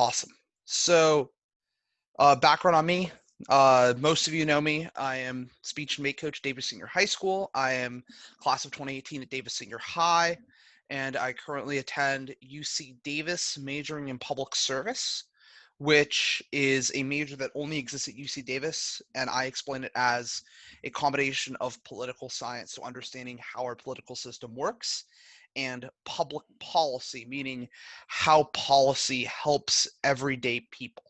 Awesome. So, background on me. Most of you know me. I am speech and make coach at Davis Senior High School. I am class of 2018 at Davis Senior High, and I currently attend UC Davis, majoring in public service, which is a major that only exists at UC Davis, and I explain it as a combination of political science, so understanding how our political system works, and public policy, meaning how policy helps everyday people.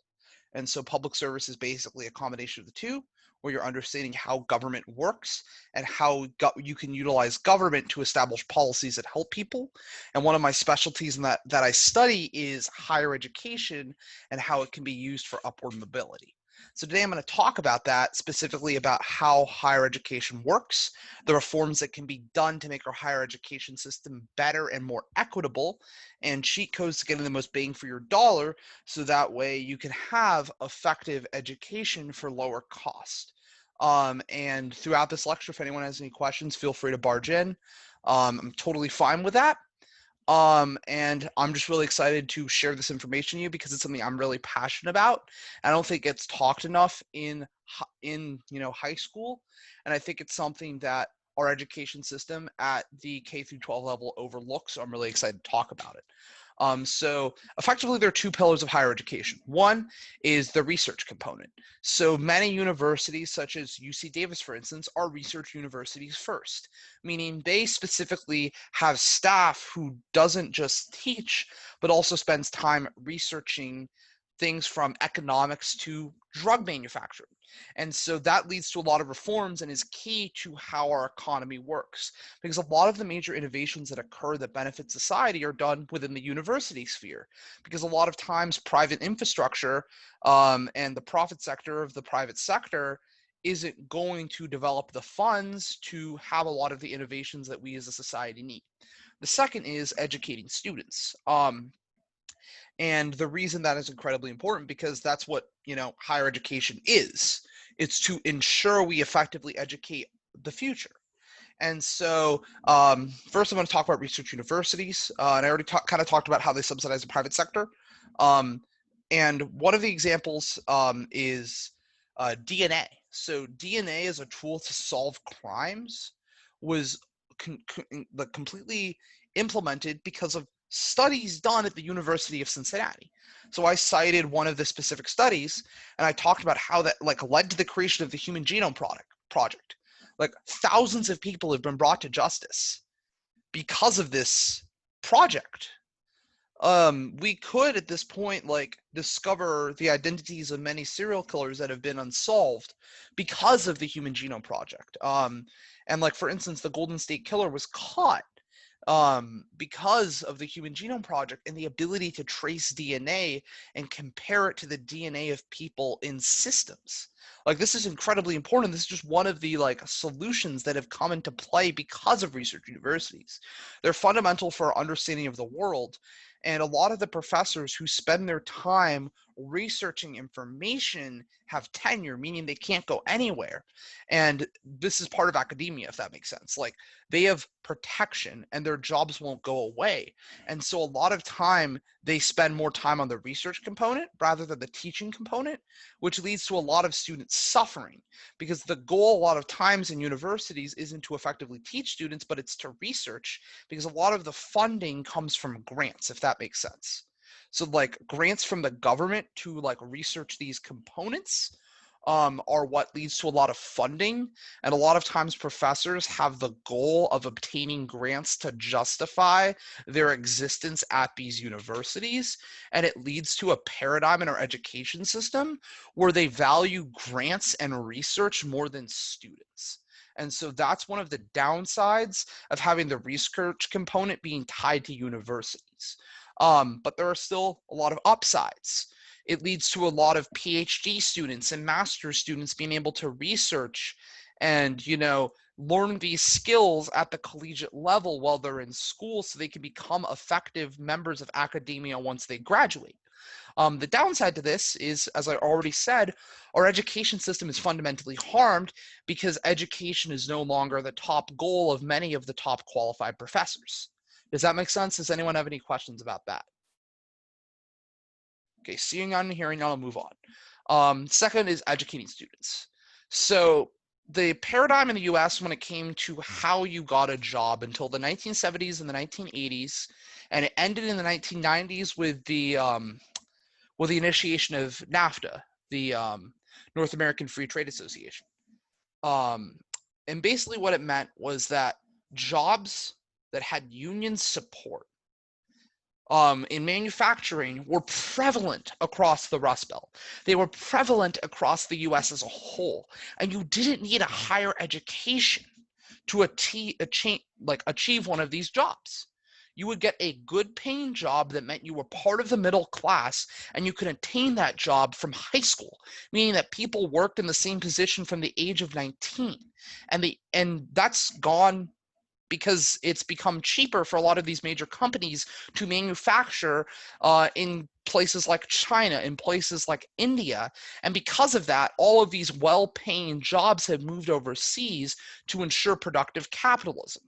And so public service is basically a combination of the two, where you're understanding how government works and how you can utilize government to establish policies that help people. And one of my specialties in that I study is higher education and how it can be used for upward mobility. So today I'm going to talk about that, specifically about how higher education works, the reforms that can be done to make our higher education system better and more equitable, and cheat codes to getting the most bang for your dollar, so that way you can have effective education for lower cost. And throughout this lecture, if anyone has any questions, feel free to barge in. I'm totally fine with that. And I'm just really excited to share this information with you because it's something I'm really passionate about. I don't think it's talked enough in high school, and I think it's something that our education system at the K through 12 level overlooks. So I'm really excited to talk about it. So effectively, there are two pillars of higher education. One is the research component. So many universities, such as UC Davis, for instance, are research universities first, meaning they specifically have staff who doesn't just teach, but also spends time researching things from economics to drug manufacturing. And so that leads to a lot of reforms and is key to how our economy works, because a lot of the major innovations that occur that benefit society are done within the university sphere, because a lot of times private infrastructure and the profit sector of the private sector isn't going to develop the funds to have a lot of the innovations that we as a society need. The second is educating students. And the reason that is incredibly important, because that's what, higher education is. It's to ensure we effectively educate the future. And so first I'm going to talk about research universities. And I already kind of talked about how they subsidize the private sector. And one of the examples is DNA. So DNA as a tool to solve crimes was completely implemented because of studies done at the University of Cincinnati. So I cited one of the specific studies, and I talked about how that led to the creation of the Human Genome Project. Thousands of people have been brought to justice because of this project. We could at this point discover the identities of many serial killers that have been unsolved because of the Human Genome Project. And for instance, the Golden State Killer was caught because of the Human Genome Project and the ability to trace DNA and compare it to the DNA of people in systems. This is incredibly important. This is just one of the solutions that have come into play because of research universities. They're fundamental for our understanding of the world. And a lot of the professors who spend their time researching information have tenure, meaning they can't go anywhere. And this is part of academia, if that makes sense. They have protection and their jobs won't go away. And so a lot of time they spend more time on the research component rather than the teaching component, which leads to a lot of students suffering, because the goal a lot of times in universities isn't to effectively teach students, but it's to research, because a lot of the funding comes from grants, if that makes sense. So grants from the government to research these components are what leads to a lot of funding. And a lot of times professors have the goal of obtaining grants to justify their existence at these universities. And it leads to a paradigm in our education system where they value grants and research more than students. And so that's one of the downsides of having the research component being tied to universities. But there are still a lot of upsides. It leads to a lot of PhD students and master's students being able to research and, learn these skills at the collegiate level while they're in school, so they can become effective members of academia once they graduate. The downside to this is, as I already said, our education system is fundamentally harmed because education is no longer the top goal of many of the top qualified professors. Does that make sense? Does anyone have any questions about that? Okay, seeing and hearing, now I'll move on. Second is educating students. So the paradigm in the US when it came to how you got a job until the 1970s and the 1980s, and it ended in the 1990s with the initiation of NAFTA, the North American Free Trade Association. And basically what it meant was that jobs that had union support in manufacturing were prevalent across the Rust Belt. They were prevalent across the US as a whole. And you didn't need a higher education to achieve one of these jobs. You would get a good paying job that meant you were part of the middle class, and you could attain that job from high school, meaning that people worked in the same position from the age of 19. And that's gone because it's become cheaper for a lot of these major companies to manufacture in places like China, in places like India. And because of that, all of these well-paying jobs have moved overseas to ensure productive capitalism.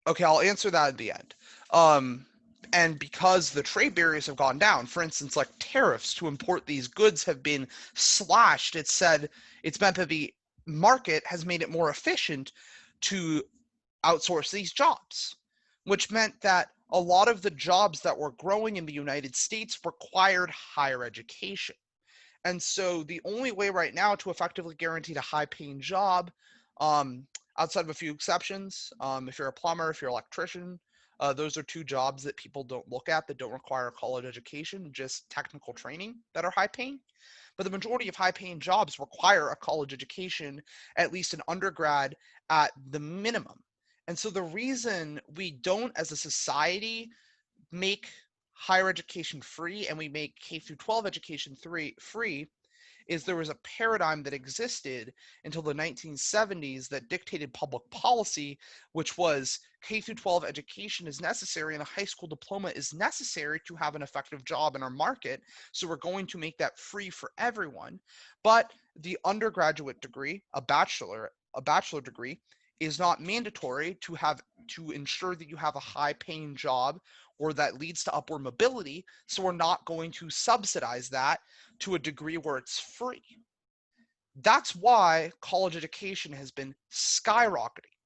Okay, I'll answer that at the end. And because the trade barriers have gone down, for instance, like tariffs to import these goods have been slashed, it's meant that the market has made it more efficient to outsource these jobs, which meant that a lot of the jobs that were growing in the United States required higher education. And so the only way right now to effectively guarantee a high paying job, outside of a few exceptions, if you're a plumber, if you're an electrician, those are two jobs that people don't look at that don't require a college education, just technical training that are high paying. But the majority of high paying jobs require a college education, at least an undergrad at the minimum. And so the reason we don't, as a society, make higher education free and we make K through 12 education free is there was a paradigm that existed until the 1970s that dictated public policy, which was K through 12 education is necessary and a high school diploma is necessary to have an effective job in our market. So we're going to make that free for everyone. But the undergraduate degree, a bachelor degree, is not mandatory to ensure that you have a high paying job or that leads to upward mobility. So we're not going to subsidize that to a degree where it's free. That's why college education has been skyrocketing,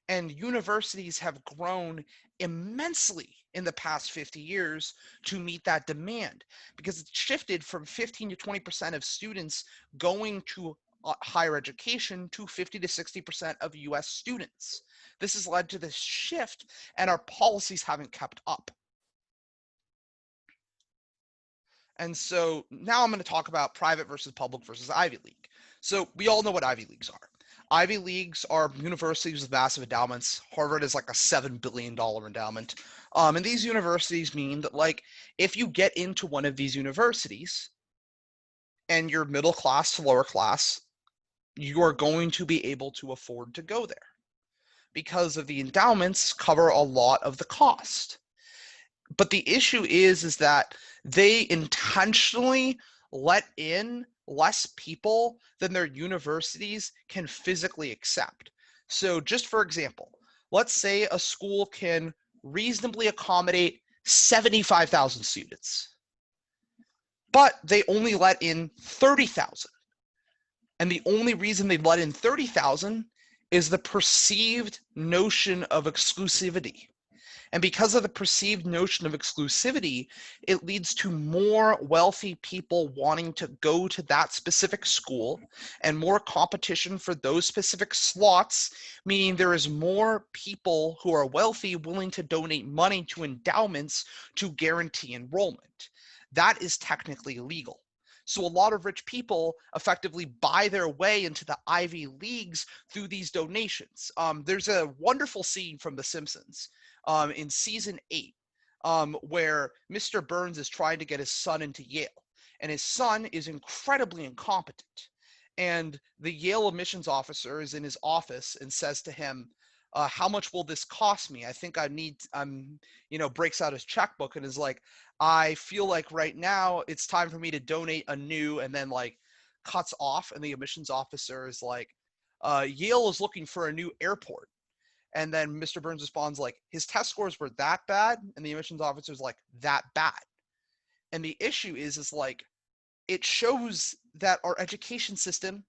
and universities have grown immensely in the past 50 years to meet that demand, because it's shifted from 15 to 20% of students going to higher education to 50 to 60% of US students. This has led to this shift, and our policies haven't kept up. And so now I'm going to talk about private versus public versus Ivy League. So we all know what Ivy Leagues are. Ivy Leagues are universities with massive endowments. Harvard is like a $7 billion endowment. And these universities mean that, like, if you get into one of these universities and you're middle class to lower class, you are going to be able to afford to go there because of the endowments cover a lot of the cost. But the issue is that they intentionally let in less people than their universities can physically accept. So just for example, let's say a school can reasonably accommodate 75,000 students, but they only let in 30,000. And the only reason they let in 30,000 is the perceived notion of exclusivity. And because of the perceived notion of exclusivity, it leads to more wealthy people wanting to go to that specific school and more competition for those specific slots, meaning there is more people who are wealthy willing to donate money to endowments to guarantee enrollment. That is technically illegal. So a lot of rich people effectively buy their way into the Ivy Leagues through these donations. There's a wonderful scene from The Simpsons in season 8 where Mr. Burns is trying to get his son into Yale, and his son is incredibly incompetent. And the Yale admissions officer is in his office and says to him, how much will this cost me? I think breaks out his checkbook and is like, I feel like right now it's time for me to donate anew, and then like cuts off. And the admissions officer is like, Yale is looking for a new airport. And then Mr. Burns responds like, his test scores were that bad, and the admissions officer's like, that bad. And the issue is like, it shows that our education system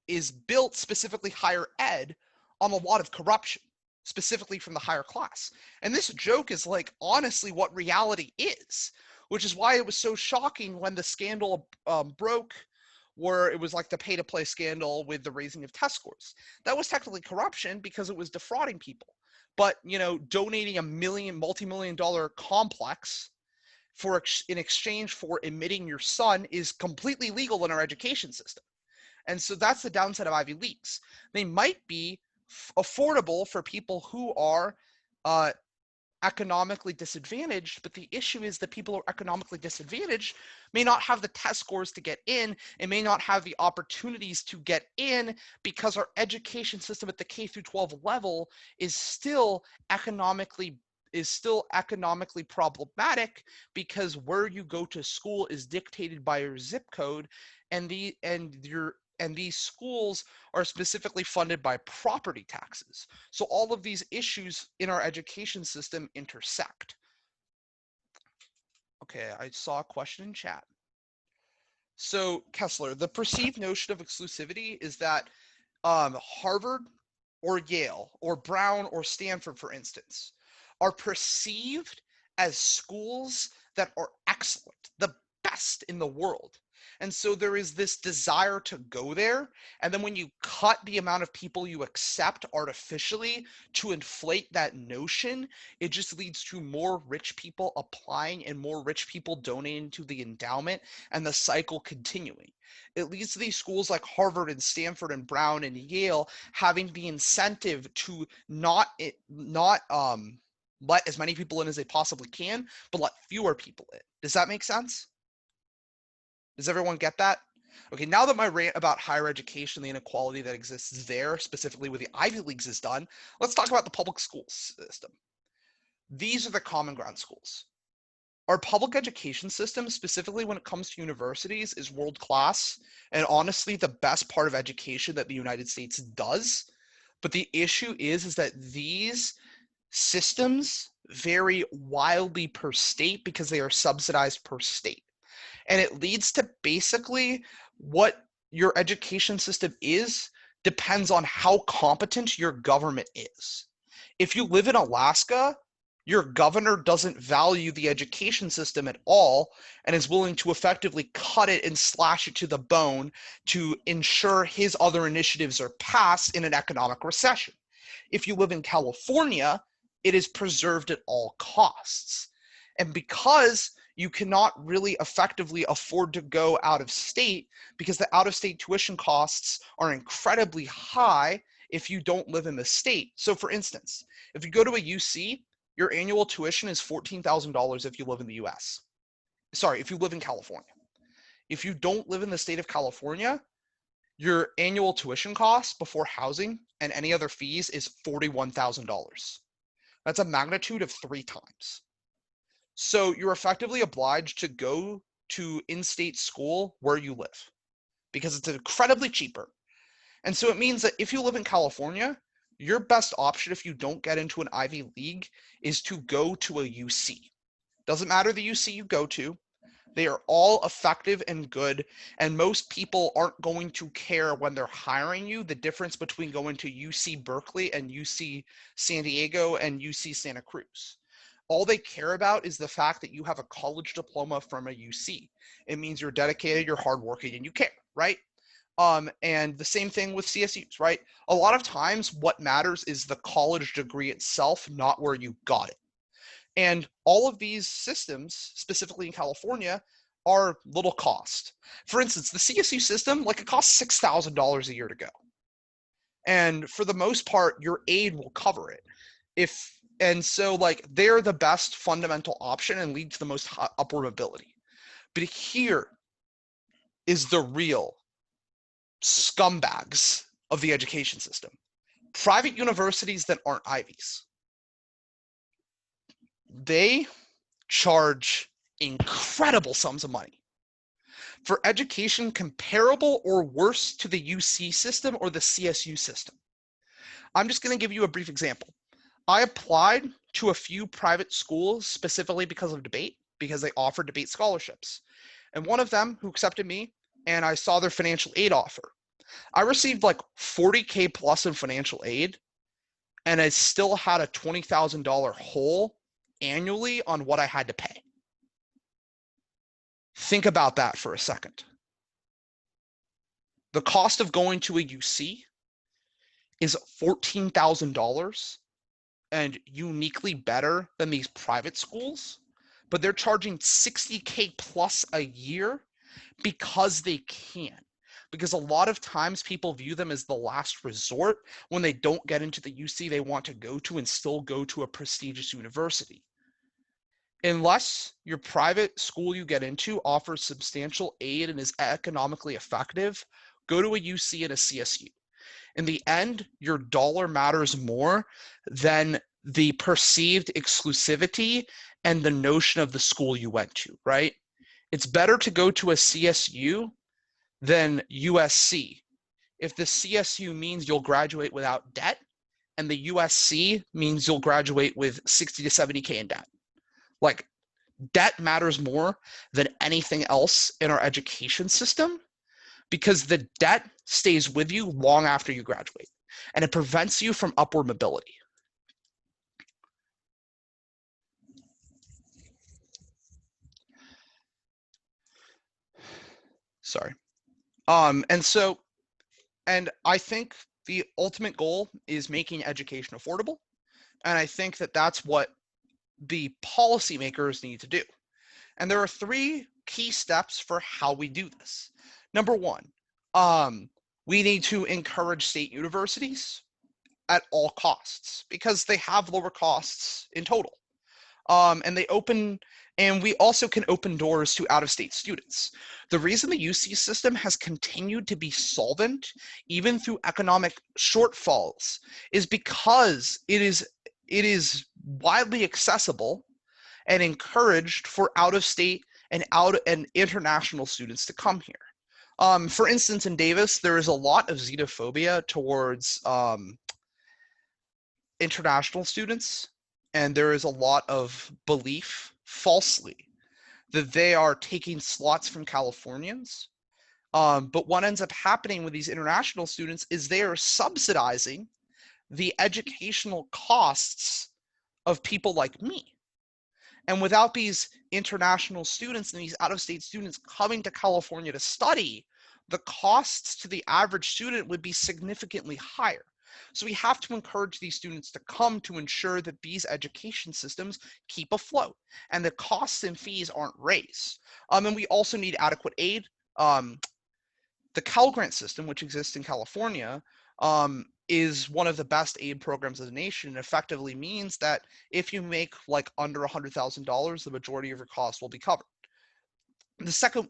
is built, specifically higher ed, on a lot of corruption, specifically from the higher class. And this joke is like honestly what reality is, which is why it was so shocking when the scandal broke, where it was like the pay to play scandal with the raising of test scores. That was technically corruption because it was defrauding people. But, you know, donating a multi-million dollar complex in exchange for admitting your son is completely legal in our education system. And so that's the downside of Ivy Leagues. They might be affordable for people who are economically disadvantaged, but the issue is that people who are economically disadvantaged may not have the test scores to get in and may not have the opportunities to get in because our education system at the K through 12 level is still economically problematic, because where you go to school is dictated by your zip code, and these schools are specifically funded by property taxes. So all of these issues in our education system intersect. Okay, I saw a question in chat. So Kessler, the perceived notion of exclusivity is that Harvard or Yale or Brown or Stanford, for instance, are perceived as schools that are excellent, the best in the world. And so there is this desire to go there. And then when you cut the amount of people you accept artificially to inflate that notion, it just leads to more rich people applying and more rich people donating to the endowment, and the cycle continuing. It leads to these schools like Harvard and Stanford and Brown and Yale having the incentive to not let as many people in as they possibly can, but let fewer people in. Does that make sense? Does everyone get that? Okay, now that my rant about higher education, the inequality that exists there, specifically with the Ivy Leagues, is done, let's talk about the public school system. These are the common ground schools. Our public education system, specifically when it comes to universities, is world class, and honestly the best part of education that the United States does. But the issue is that these systems vary wildly per state because they are subsidized per state. And it leads to basically what your education system is depends on how competent your government is. If you live in Alaska, your governor doesn't value the education system at all and is willing to effectively cut it and slash it to the bone to ensure his other initiatives are passed in an economic recession. If you live in California, it is preserved at all costs. And because you cannot really effectively afford to go out of state, because the out of state tuition costs are incredibly high if you don't live in the state. So for instance, if you go to a UC, your annual tuition is $14,000 if you live in the US. Sorry, if you live in California. If you don't live in the state of California, your annual tuition cost before housing and any other fees is $41,000. That's a magnitude of 3 times. So you're effectively obliged to go to in-state school where you live because it's incredibly cheaper. And so it means that if you live in California, your best option if you don't get into an Ivy League is to go to a UC. Doesn't matter the UC you go to. They are all effective and good, and most people aren't going to care when they're hiring you the difference between going to UC Berkeley and UC San Diego and UC Santa Cruz. All they care about is the fact that you have a college diploma from a UC. It means you're dedicated, you're hardworking, and you care, right? And the same thing with CSUs, right? A lot of times what matters is the college degree itself, not where you got it. And all of these systems, specifically in California, are little cost. For instance, the CSU system, like it costs $6,000 a year to go. And for the most part, your aid will cover it. And so like they're the best fundamental option and lead to the most upward mobility. But here is the real scumbags of the education system. Private universities that aren't Ivies. They charge incredible sums of money for education comparable or worse to the UC system or the CSU system. I'm just going to give you a brief example. I applied to a few private schools specifically because of debate, because they offered debate scholarships. And one of them who accepted me, and I saw their financial aid offer. I received like $40K plus in financial aid, and I still had a $20,000 hole annually on what I had to pay. Think about that for a second. The cost of going to a UC is $14,000 and uniquely better than these private schools, but they're charging $60K plus a year because they can. Because a lot of times people view them as the last resort when they don't get into the UC they want to go to and still go to a prestigious university. Unless your private school you get into offers substantial aid and is economically effective, go to a UC and a CSU. In the end, your dollar matters more than the perceived exclusivity and the notion of the school you went to, right? It's better to go to a CSU than USC. If the CSU means you'll graduate without debt, and the USC means you'll graduate with 60 to 70K in debt. Like, debt matters more than anything else in our education system because the debt stays with you long after you graduate, and it prevents you from upward mobility. Sorry. And I think the ultimate goal is making education affordable. And I think that that's what the policymakers need to do. And there are 3 key steps for how we do this. Number 1, we need to encourage state universities at all costs because they have lower costs in total. And we also can open doors to out-of-state students. The reason the UC system has continued to be solvent, even through economic shortfalls, is because it is widely accessible and encouraged for out-of-state and international students to come here. For instance, in Davis, there is a lot of xenophobia towards international students, and there is a lot of belief, falsely, that they are taking slots from Californians. But what ends up happening with these international students is they are subsidizing the educational costs of people like me. And without these international students and these out-of-state students coming to California to study, the costs to the average student would be significantly higher. So we have to encourage these students to come to ensure that these education systems keep afloat and the costs and fees aren't raised. And we also need adequate aid. The Cal Grant system, which exists in California, is one of the best aid programs in the nation. It effectively means that if you make like under $100,000, the majority of your costs will be covered. The second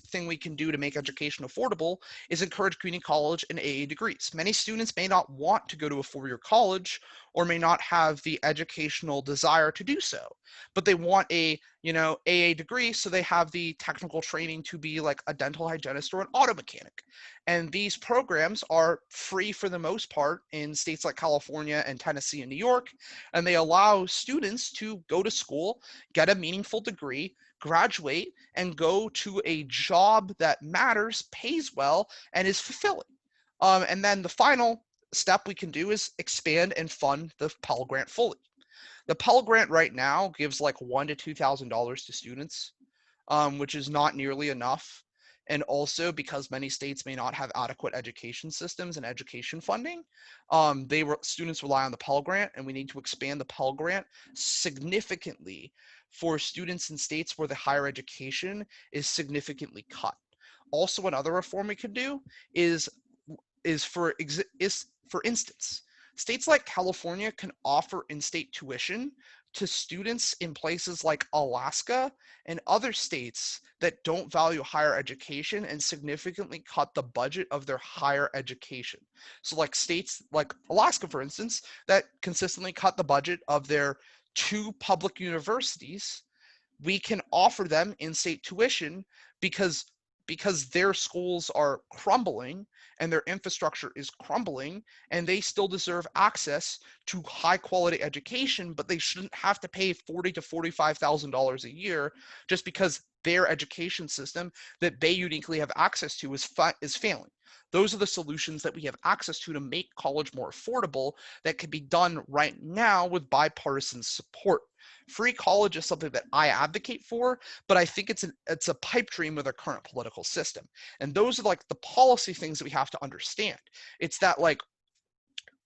thing we can do to make education affordable is encourage community college and AA degrees. Many students may not want to go to a 4-year college or may not have the educational desire to do so, but they want a AA degree so they have the technical training to be like a dental hygienist or an auto mechanic. And these programs are free for the most part in states like California and Tennessee and New York, and they allow students to go to school, get a meaningful degree, graduate, and go to a job that matters, pays well, and is fulfilling. And then the final step we can do is expand and fund the Pell Grant fully. The Pell Grant right now gives like $1,000 to $2,000 to students, which is not nearly enough. And also because many states may not have adequate education systems and education funding, students rely on the Pell Grant, and we need to expand the Pell Grant significantly for students in states where the higher education is significantly cut. Also, another reform we could do is for instance, states like California can offer in-state tuition to students in places like Alaska and other states that don't value higher education and significantly cut the budget of their higher education. So like states like Alaska, for instance, that consistently cut the budget of their 2 public universities, we can offer them in-state tuition because because their schools are crumbling and their infrastructure is crumbling, and they still deserve access to high quality education, but they shouldn't have to pay $40,000 to $45,000 a year just because their education system that they uniquely have access to is failing. Those are the solutions that we have access to make college more affordable that can be done right now with bipartisan support. Free college is something that I advocate for, but I think it's a pipe dream with our current political system. And those are like the policy things that we have to understand. It's that like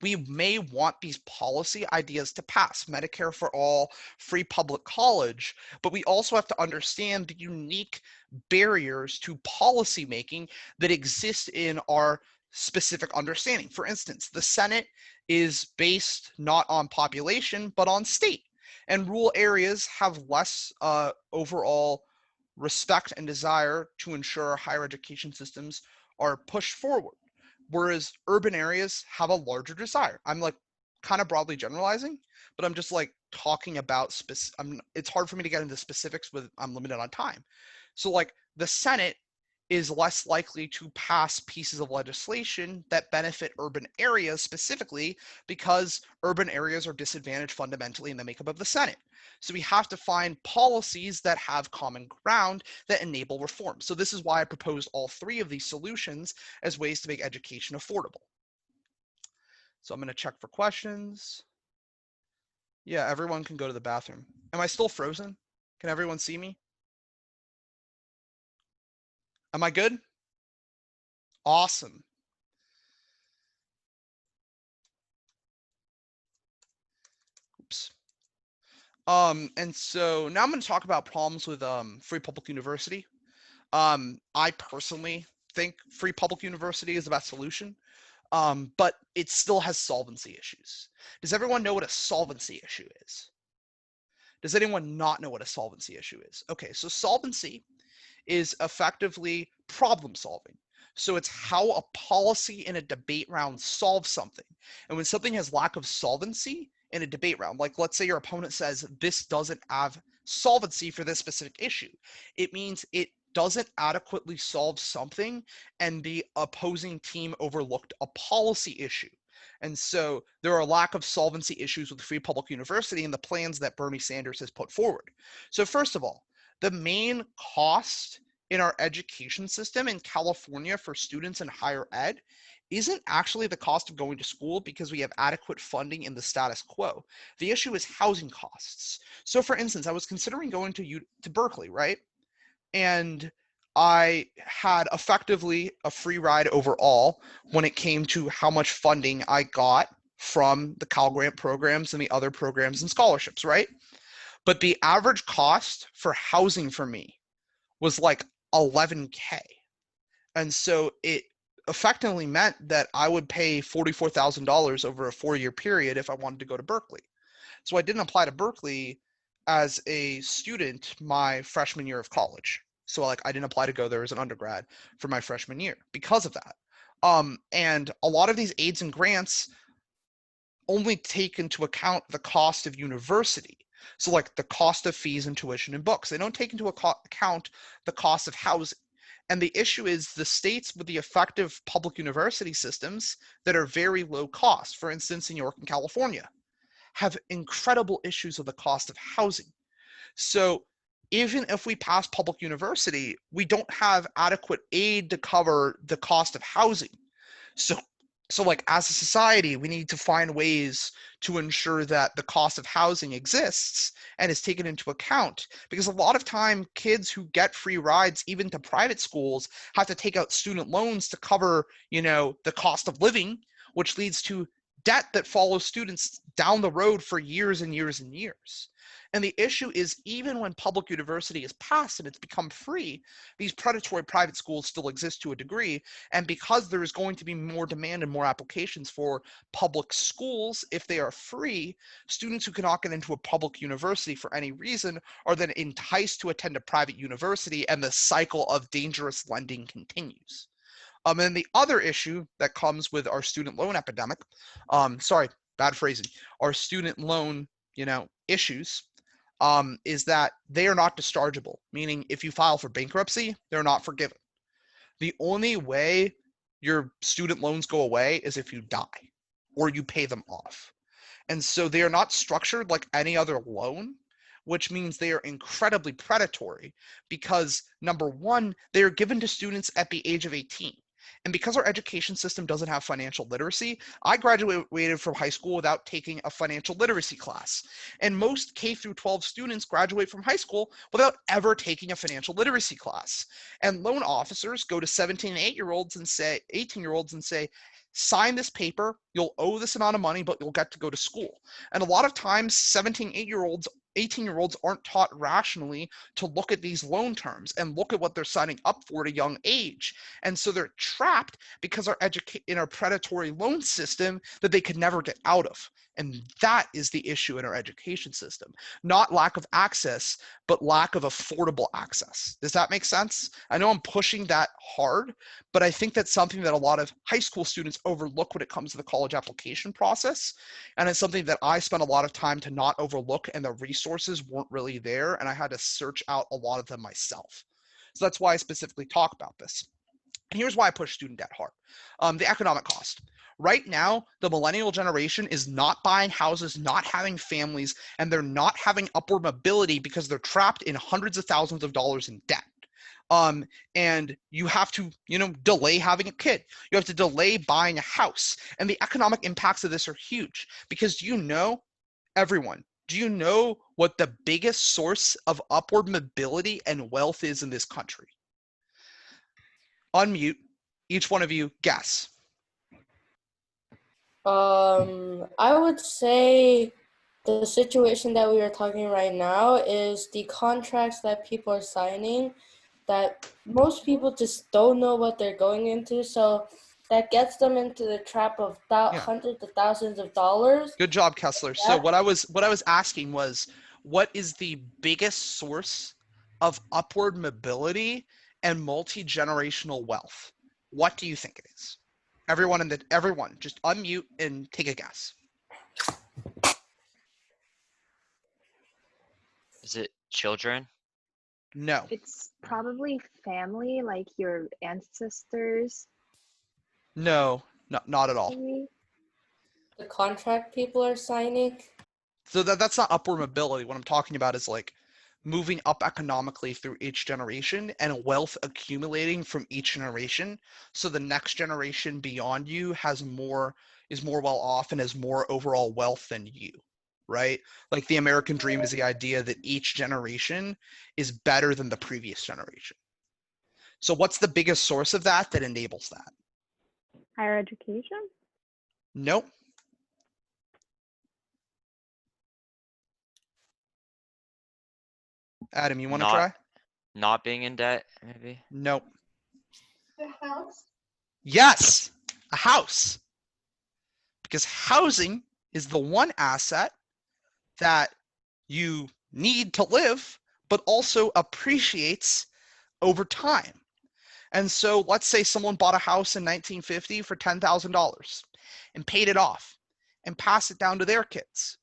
we may want these policy ideas to pass, Medicare for all, free public college, but we also have to understand the unique barriers to policy making that exist in our specific understanding. For instance, the Senate is based not on population, but on state. And rural areas have less overall respect and desire to ensure higher education systems are pushed forward, whereas urban areas have a larger desire. I'm like kind of broadly generalizing, but I'm just like talking about it's hard for me to get into specifics with I'm limited on time. So like the Senate is less likely to pass pieces of legislation that benefit urban areas specifically because urban areas are disadvantaged fundamentally in the makeup of the Senate. So we have to find policies that have common ground that enable reform. So this is why I proposed all three of these solutions as ways to make education affordable. So I'm going to check for questions. Yeah, everyone can go to the bathroom. Am I still frozen? Can everyone see me? Am I good? Awesome. Oops. And so now I'm going to talk about problems with free public university. I personally think free public university is the best solution, but it still has solvency issues. Does everyone know what a solvency issue is? Does anyone not know what a solvency issue is? Okay, so solvency is effectively problem solving. So it's how a policy in a debate round solves something. And when something has lack of solvency in a debate round, like let's say your opponent says this doesn't have solvency for this specific issue, it means it doesn't adequately solve something and the opposing team overlooked a policy issue. And so there are a lack of solvency issues with free public university and the plans that Bernie Sanders has put forward. So first of all, the main cost in our education system in California for students in higher ed isn't actually the cost of going to school because we have adequate funding in the status quo. The issue is housing costs. So for instance, I was considering going to Berkeley, right? And I had effectively a free ride overall when it came to how much funding I got from the Cal Grant programs and the other programs and scholarships, right? But the average cost for housing for me was like 11K. And so it effectively meant that I would pay $44,000 over a 4-year period if I wanted to go to Berkeley. So I didn't apply to Berkeley as a student my freshman year of college. So like I didn't apply to go there as an undergrad for my freshman year because of that. And a lot of these aids and grants only take into account the cost of university. So like the cost of fees and tuition and books. They don't take into account the cost of housing. And the issue is the states with the effective public university systems that are very low cost, for instance, in New York and California, have incredible issues with the cost of housing. So even if we pass public university, we don't have adequate aid to cover the cost of housing. So like as a society, we need to find ways to ensure that the cost of housing exists and is taken into account, because a lot of time kids who get free rides even to private schools have to take out student loans to cover, the cost of living, which leads to debt that follows students down the road for years and years and years. And the issue is even when public university is passed and it's become free, these predatory private schools still exist to a degree. And because there is going to be more demand and more applications for public schools, if they are free, students who cannot get into a public university for any reason are then enticed to attend a private university, and the cycle of dangerous lending continues. And the other issue that comes with our student loan epidemic, sorry, bad phrasing, our student loan, issues, is that they are not dischargeable, meaning if you file for bankruptcy, they're not forgiven. The only way your student loans go away is if you die or you pay them off. And so they are not structured like any other loan, which means they are incredibly predatory because number one, they are given to students at the age of 18. And because our education system doesn't have financial literacy, I graduated from high school without taking a financial literacy class. And most K through 12 students graduate from high school without ever taking a financial literacy class. And loan officers go to 17 and 8-year-olds and say, 18-year-olds and say, sign this paper, you'll owe this amount of money, but you'll get to go to school. And a lot of times 17, 8-year-olds 18-year-olds aren't taught rationally to look at these loan terms and look at what they're signing up for at a young age. And so they're trapped because in our predatory loan system that they could never get out of. And that is the issue in our education system. Not lack of access, but lack of affordable access. Does that make sense? I know I'm pushing that hard, but I think that's something that a lot of high school students overlook when it comes to the college application process. And it's something that I spent a lot of time to not overlook, and the resources weren't really there, and I had to search out a lot of them myself. So that's why I specifically talk about this. And here's why I push student debt hard. The economic cost. Right now, the millennial generation is not buying houses, not having families, and they're not having upward mobility because they're trapped in hundreds of thousands of dollars in debt. And you have to, delay having a kid. You have to delay buying a house. And the economic impacts of this are huge because everyone, do you know what the biggest source of upward mobility and wealth is in this country? Unmute, each one of you, guess. I would say the situation that we are talking right now is the contracts that people are signing that most people just don't know what they're going into. So that gets them into the trap of hundreds of thousands of dollars. Good job, Kessler. So what I was asking was, what is the biggest source of upward mobility and multi-generational wealth? What do you think it is? Everyone just unmute and take a guess. Is it children? No. It's probably family, like your ancestors. No, not at all. Maybe. The contract people are signing. So that's not upward mobility. What I'm talking about is like moving up economically through each generation and wealth accumulating from each generation. So the next generation beyond you is more well off and has more overall wealth than you, right? Like the American dream is the idea that each generation is better than the previous generation. So what's the biggest source of that enables that? Higher education? Nope. Adam, you want to try? Not being in debt, maybe? Nope. The house? Yes, a house. Because housing is the one asset that you need to live, but also appreciates over time. And so let's say someone bought a house in 1950 for $10,000 and paid it off and passed it down to their kids.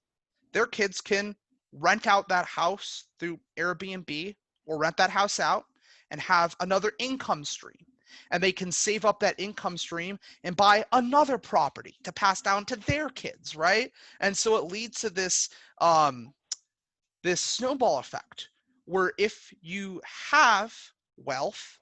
Their kids can rent out that house through Airbnb or rent that house out and have another income stream. And they can save up that income stream and buy another property to pass down to their kids, right? And so it leads to this snowball effect where if you have wealth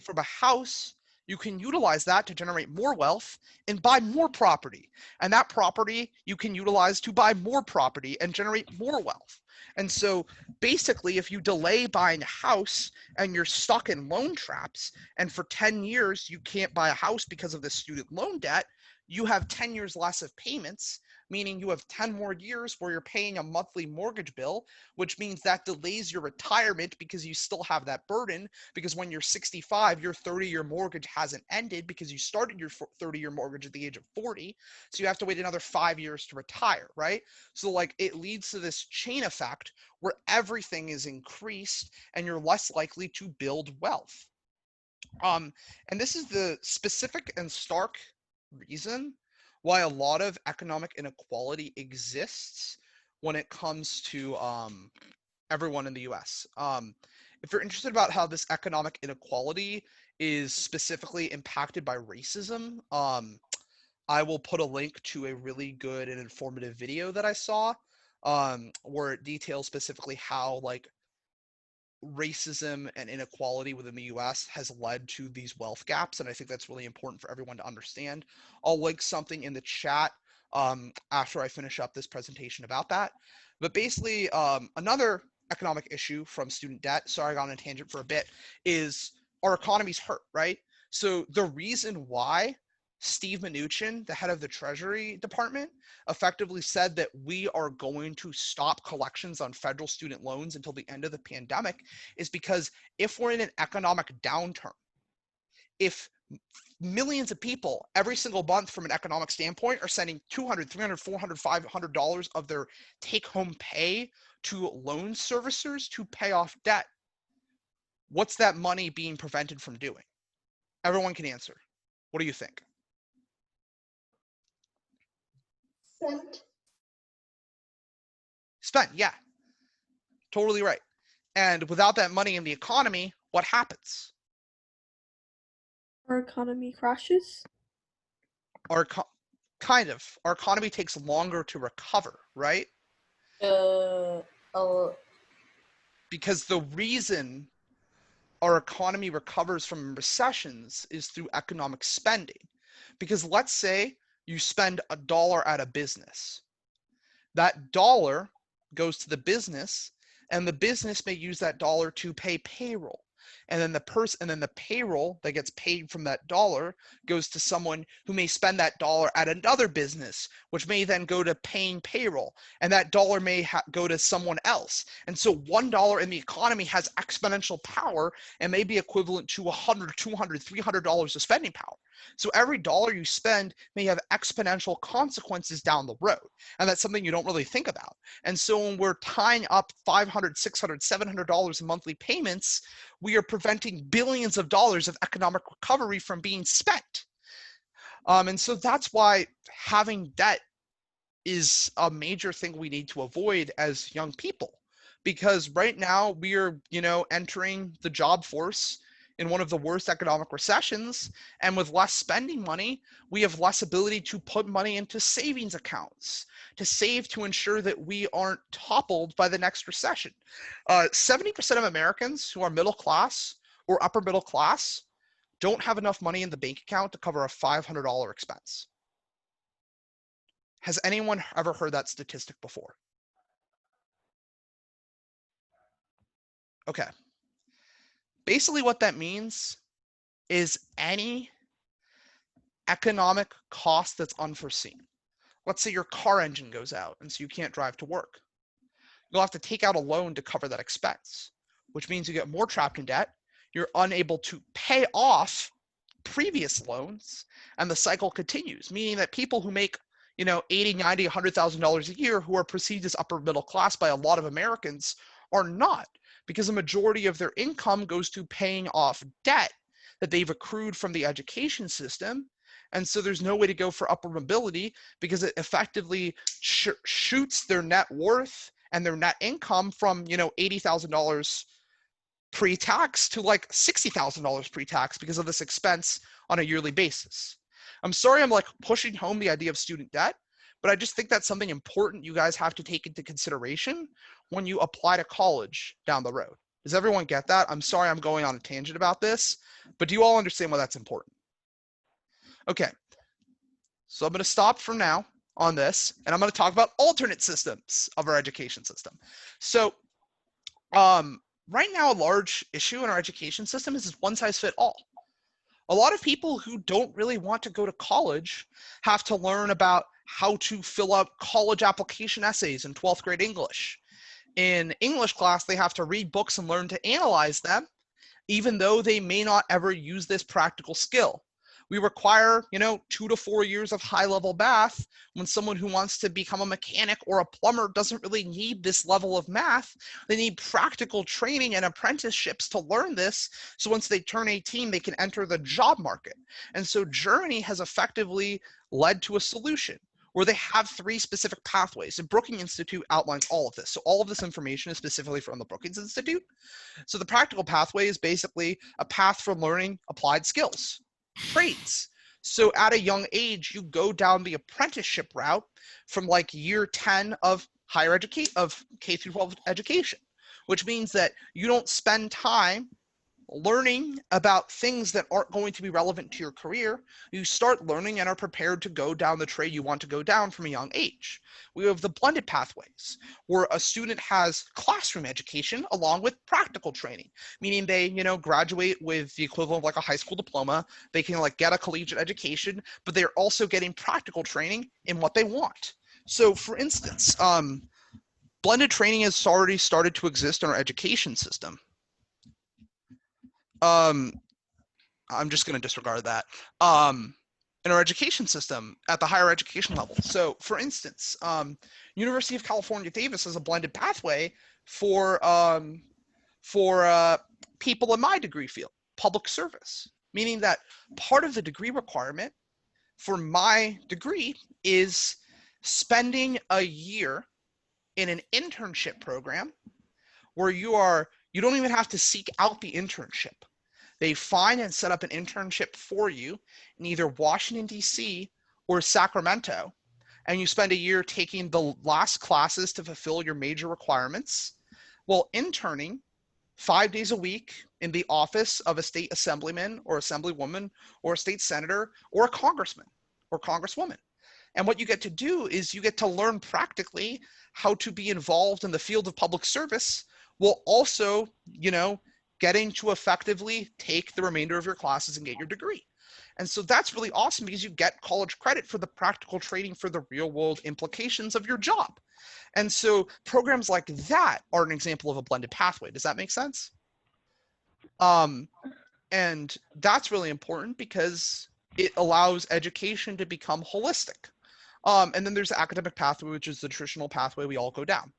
from a house, you can utilize that to generate more wealth and buy more property. And that property you can utilize to buy more property and generate more wealth. And so basically, if you delay buying a house and you're stuck in loan traps, and for 10 years you can't buy a house because of the student loan debt, you have 10 years less of payments, meaning you have 10 more years where you're paying a monthly mortgage bill, which means that delays your retirement because you still have that burden, because when you're 65, your 30-year mortgage hasn't ended because you started your 30-year mortgage at the age of 40. So you have to wait another 5 years to retire, right? So like it leads to this chain effect where everything is increased and you're less likely to build wealth. And this is the specific and stark reason why a lot of economic inequality exists when it comes to everyone in the US. If you're interested about how this economic inequality is specifically impacted by racism. I will put a link to a really good and informative video that I saw, where it details specifically how like racism and inequality within the US has led to these wealth gaps, and I think that's really important for everyone to understand. I'll link something in the chat after I finish up this presentation about that. But basically, another economic issue from student debt, sorry I got on a tangent for a bit, is our economy's hurt, right? So the reason why Steve Mnuchin, the head of the Treasury Department, effectively said that we are going to stop collections on federal student loans until the end of the pandemic is because if we're in an economic downturn, if millions of people every single month from an economic standpoint are sending $200, $300, $400, $500 of their take-home pay to loan servicers to pay off debt, what's that money being prevented from doing? Everyone can answer. What do you think? Spent, yeah, totally right. And without that money in the economy, what happens? Our economy crashes. Our economy takes longer to recover, right? Because the reason our economy recovers from recessions is through economic spending. Because let's say you spend $1 at a business. That dollar goes to the business, and the business may use that dollar to pay payroll. And then the payroll that gets paid from that dollar goes to someone who may spend that dollar at another business, which may then go to paying payroll, and that dollar may go to someone else. And so $1 in the economy has exponential power and may be equivalent to $100, $200, $300 of spending power. So every dollar you spend may have exponential consequences down the road. And that's something you don't really think about. And so when we're tying up $500, $600, $700 in monthly payments, we are preventing billions of dollars of economic recovery from being spent. And so that's why having debt is a major thing we need to avoid as young people. Because right now we are, entering the job force in one of the worst economic recessions, and with less spending money, we have less ability to put money into savings accounts, to save to ensure that we aren't toppled by the next recession. 70% of Americans who are middle class or upper middle class don't have enough money in the bank account to cover a $500 expense. Has anyone ever heard that statistic before? Okay. Basically what that means is any economic cost that's unforeseen. Let's say your car engine goes out and so you can't drive to work. You'll have to take out a loan to cover that expense, which means you get more trapped in debt. You're unable to pay off previous loans, and the cycle continues, meaning that people who make $80, $90, $100,000 a year, who are perceived as upper middle class by a lot of Americans, are not, because a majority of their income goes to paying off debt that they've accrued from the education system. And so there's no way to go for upward mobility because it effectively shoots their net worth and their net income from $80,000 pre-tax to like $60,000 pre-tax because of this expense on a yearly basis. I'm sorry I'm like pushing home the idea of student debt, but I just think that's something important you guys have to take into consideration when you apply to college down the road. Does everyone get that? I'm sorry I'm going on a tangent about this, but do you all understand why that's important? Okay, so I'm going to stop from now on this, and I'm going to talk about alternate systems of our education system. So right now, a large issue in our education system is one size fits all. A lot of people who don't really want to go to college have to learn about how to fill out college application essays in 12th grade English. In English class, they have to read books and learn to analyze them, even though they may not ever use this practical skill. We require, 2 to 4 years of high-level math when someone who wants to become a mechanic or a plumber doesn't really need this level of math. They need practical training and apprenticeships to learn this, so once they turn 18, they can enter the job market. And so Germany has effectively led to a solution where they have 3 specific pathways. The Brookings Institute outlines all of this. So all of this information is specifically from the Brookings Institute. So the practical pathway is basically a path for learning applied skills, trades. So at a young age, you go down the apprenticeship route from like year 10 of higher education, of K through 12 education, which means that you don't spend time learning about things that aren't going to be relevant to your career. You start learning and are prepared to go down the trade you want to go down from a young age. We have the blended pathways, where a student has classroom education along with practical training, meaning they, graduate with the equivalent of like a high school diploma. They can like get a collegiate education, but they're also getting practical training in what they want. So for instance, blended training has already started to exist in our education system. I'm just going to disregard that. In our education system at the higher education level. So for instance, University of California, Davis has a blended pathway for people in my degree field, public service, meaning that part of the degree requirement for my degree is spending a year in an internship program where you don't even have to seek out the internship. They find and set up an internship for you in either Washington, D.C. or Sacramento, and you spend a year taking the last classes to fulfill your major requirements while interning 5 days a week in the office of a state assemblyman or assemblywoman or a state senator or a congressman or congresswoman. And what you get to do is you get to learn practically how to be involved in the field of public service while also, getting to effectively take the remainder of your classes and get your degree. And so that's really awesome because you get college credit for the practical training for the real world implications of your job. And so programs like that are an example of a blended pathway. Does that make sense? And that's really important because it allows education to become holistic. And then there's the academic pathway, which is the traditional pathway we all go down.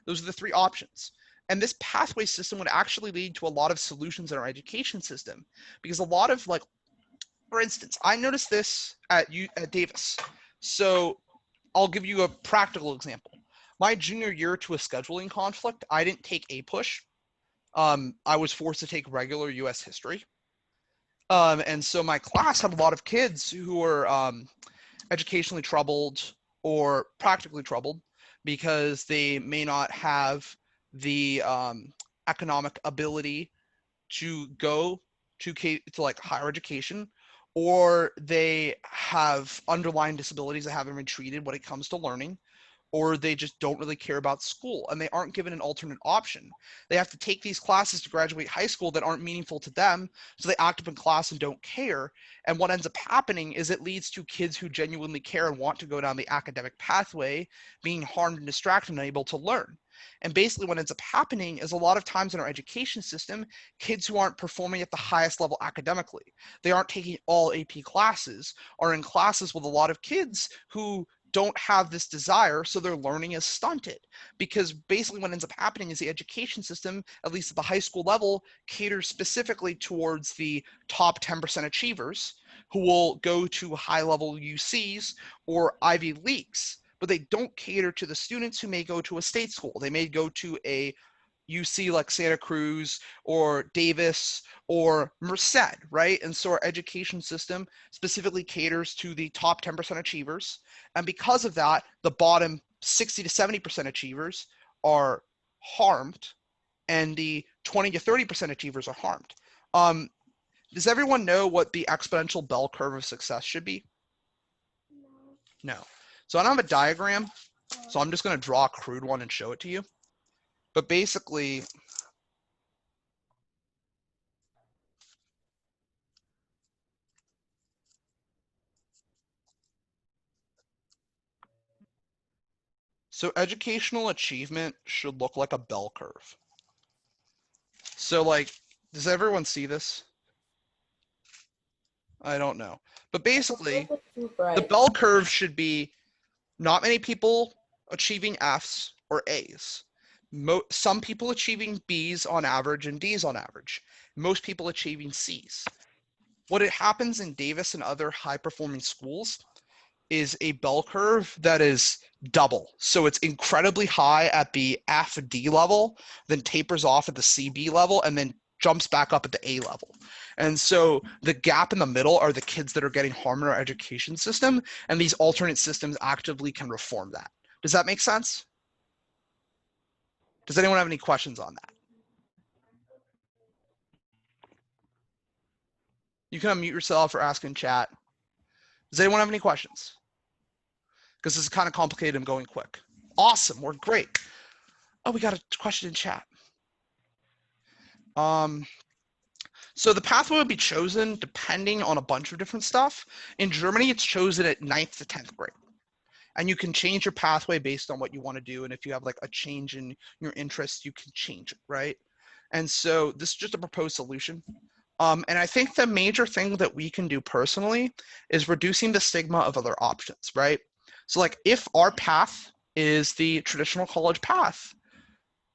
Those are the 3 options. And this pathway system would actually lead to a lot of solutions in our education system because a lot of for instance, I noticed this at Davis. So I'll give you a practical example. My junior year to a scheduling conflict, I didn't take APUSH. I was forced to take regular US history. And so my class had a lot of kids who were educationally troubled or practically troubled because they may not have the economic ability to go to like higher education, or they have underlying disabilities that haven't been treated when it comes to learning, or they just don't really care about school and they aren't given an alternate option. They have to take these classes to graduate high school that aren't meaningful to them, so they act up in class and don't care. And what ends up happening is it leads to kids who genuinely care and want to go down the academic pathway being harmed and distracted and unable to learn. And basically what ends up happening is a lot of times in our education system, kids who aren't performing at the highest level academically, they aren't taking all AP classes, are in classes with a lot of kids who don't have this desire, so their learning is stunted. Because basically what ends up happening is the education system, at least at the high school level, caters specifically towards the top 10% achievers who will go to high-level UCs or Ivy Leagues, but they don't cater to the students who may go to a state school. They may go to a UC like Santa Cruz or Davis or Merced, right? And so our education system specifically caters to the top 10% achievers. And because of that, the bottom 60 to 70% achievers are harmed and the 20 to 30% achievers are harmed. Does everyone know what the exponential bell curve of success should be? No. So I don't have a diagram, so I'm just going to draw a crude one and show it to you. But basically, so educational achievement should look like a bell curve. So does everyone see this? I don't know. But basically, the bell curve should be not many people achieving Fs or As. Some people achieving Bs on average and Ds on average. Most people achieving Cs. What happens in Davis and other high-performing schools is a bell curve that is double. So it's incredibly high at the FD level, then tapers off at the CB level, and then jumps back up at the A level. And so the gap in the middle are the kids that are getting harmed in our education system, and these alternate systems actively can reform that. Does that make sense? Does anyone have any questions on that? You can unmute yourself or ask in chat. Does anyone have any questions? Because this is kind of complicated. I'm going quick. Awesome. We're great. Oh, we got a question in chat. So the pathway would be chosen depending on a bunch of different stuff. In Germany, it's chosen at 9th to 10th grade. And you can change your pathway based on what you want to do. And if you have like a change in your interest, you can change it, right? And so this is just a proposed solution. And I think the major thing that we can do personally is reducing the stigma of other options, right? So like if our path is the traditional college path,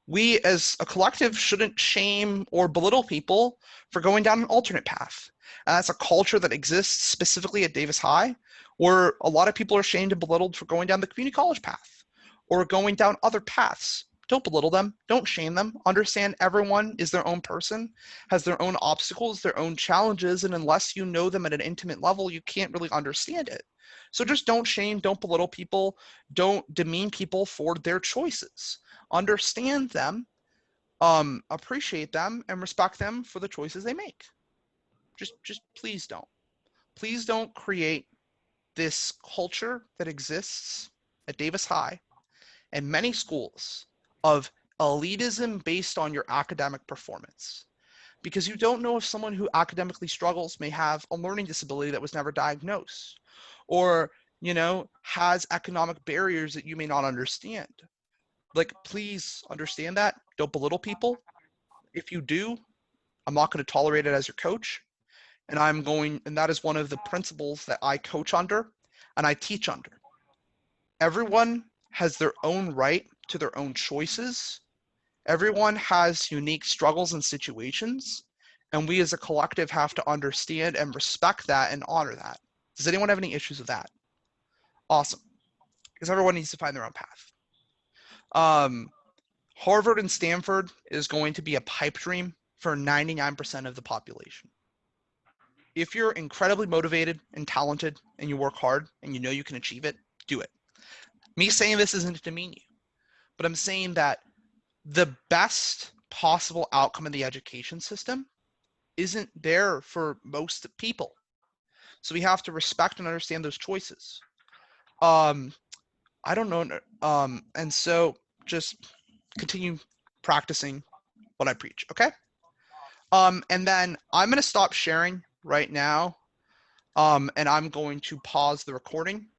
we as a collective shouldn't shame or belittle people for going down an alternate path. And that's a culture that exists specifically at Davis High, where a lot of people are shamed and belittled for going down the community college path or going down other paths. Don't belittle them. Don't shame them. Understand everyone is their own person, has their own obstacles, their own challenges, and unless you know them at an intimate level, you can't really understand it. So just don't shame, don't belittle people, don't demean people for their choices. Understand them, appreciate them, and respect them for the choices they make. Just please don't. Please don't create this culture that exists at Davis High and many schools of elitism based on your academic performance. Because you don't know if someone who academically struggles may have a learning disability that was never diagnosed, or, you know, has economic barriers that you may not understand. Like, please understand that. Don't belittle people. If you do, I'm not going to tolerate it as your coach. And that is one of the principles that I coach under and I teach under. Everyone has their own right to their own choices. Everyone has unique struggles and situations, and we as a collective have to understand and respect that and honor that. Does anyone have any issues with that? Awesome, because everyone needs to find their own path. Harvard and Stanford is going to be a pipe dream for 99% of the population. If you're incredibly motivated and talented and you work hard and you know you can achieve it, do it. Me saying this isn't to demean you, but I'm saying that the best possible outcome in the education system isn't there for most people. So we have to respect and understand those choices. I don't know. And so just continue practicing what I preach, okay? And then I'm going to stop sharing right now. And I'm going to pause the recording